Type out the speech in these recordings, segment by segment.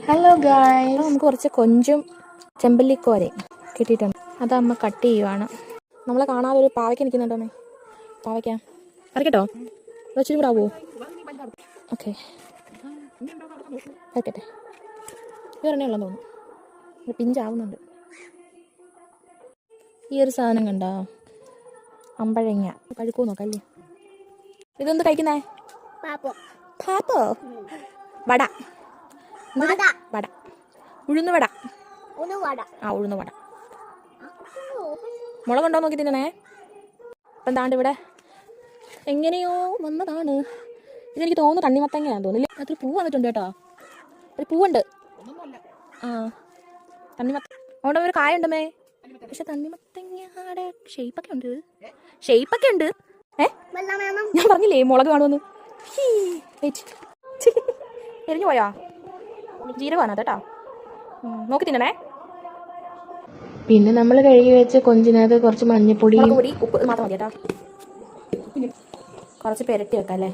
Hello guys, നമുക്ക് കുറച്ച് കൊഞ്ചും ചെമ്പല്ലിക്കോരയും കിട്ടിയിട്ടുണ്ട്. അത് അമ്മ കട്ട് ചെയ്യുവാണ്. നമ്മളെ കാണാതെ ഒരു പാവയ്ക്ക നിൽക്കുന്നുണ്ടോന്നേ. പാവയ്ക്ക അറിക്കട്ടോ, വെച്ചിട്ട് കൂടെ ആവോ? ഓക്കെ, വരക്കട്ടെ. ഇതൊരെണ്ണേ ഉള്ളെന്ന് തോന്നുന്നു, പിഞ്ചാവുന്നുണ്ട്. ഈ ഒരു സാധനം കണ്ടോ, അമ്പഴങ്ങ. കഴുക്കോ നോക്കല്ലേ. ഇതെന്ത് കഴിക്കുന്നേ? പാപ്പോ വട. വട, ഉഴുന്ന് വട. ആ, ഉഴുന്ന് വട. മുളകുണ്ടോ നോക്കി തിന്നണേ. അപ്പം എന്താണ്ട് ഇവിടെ എങ്ങനെയോ വന്നതാണ്. ഇതെനിക്ക് തോന്നുന്നു തണ്ണിമത്തങ്ങയാന്ന് തോന്നില്ലേ. അതൊരു പൂ വന്നിട്ടുണ്ട് കേട്ടോ, ഒരു പൂവുണ്ട്. ആ, തണ്ണിമത്ത. അവിടെ ഒരു കായ ഉണ്ടമ്മേ, പക്ഷെ തണ്ണിമത്തങ്ങയുടെ ഷെയ്പ്പൊക്കെ ഉണ്ട്. ഞാൻ പറഞ്ഞില്ലേ മുളക് കാണുമെന്ന്. എരിഞ്ഞു പോയാ? ജീരകമാണ് കേട്ടോ, നോക്കി തിന്നണേ. പിന്നെ നമ്മൾ കഴുകി വെച്ച കൊഞ്ചിനകത്ത് കുറച്ച് മഞ്ഞപ്പൊടി, ഉപ്പ് മാത്രം മതി കേട്ടോ. കുറച്ച് പെരട്ടി വെക്കാം അല്ലേ.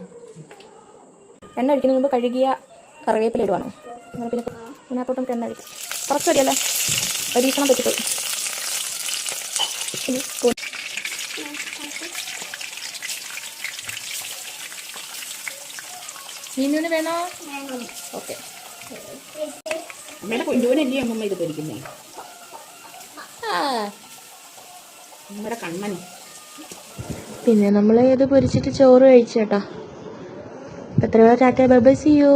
എണ്ണ ഒഴിക്കുന്നതിന് മുമ്പ് കഴുകിയ കറിവേപ്പില ഇടുവാണോ? പിന്നെ ഇതിനകത്തോട്ടും എണ്ണ ഒഴിക്കും. കുറച്ച് മതിയല്ലേ, പരീക്ഷണം പറ്റിപ്പോയി. മീനൂന് വേണോ? ഓക്കെ. അമ്മയുടെ കൊണ്ടുപോനല്ലേ അമ്മമ്മ ഇത് പൊരിക്കുന്നേ. നമ്മുടെ കണ്ണൻ. പിന്നെ നമ്മൾ ഇത് പൊരിച്ചിട്ട് ചോറ് കഴിച്ചേട്ടാ. എത്ര tata bye bye, see U.